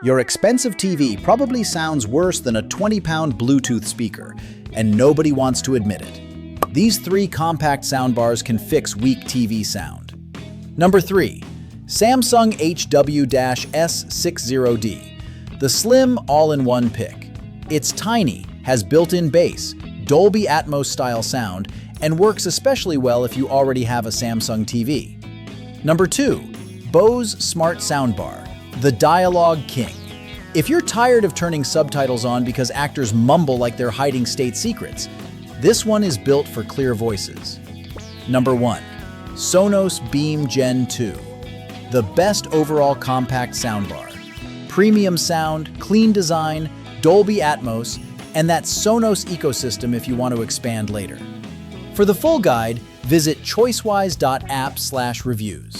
Your expensive TV probably sounds worse than a 20-pound Bluetooth speaker, and nobody wants to admit it. These 3 compact soundbars can fix weak TV sound. Number 3. Samsung HW-S60D. The slim, all-in-one pick. It's tiny, has built-in bass, Dolby Atmos style sound, and works especially well if you already have a Samsung TV. Number 2. Bose Smart Soundbar. The Dialogue King. If you're tired of turning subtitles on because actors mumble like they're hiding state secrets, this one is built for clear voices. Number 1. Sonos Beam Gen 2. The best overall compact soundbar. Premium sound, clean design, Dolby Atmos, and that Sonos ecosystem if you want to expand later. For the full guide, visit choicewise.app/reviews.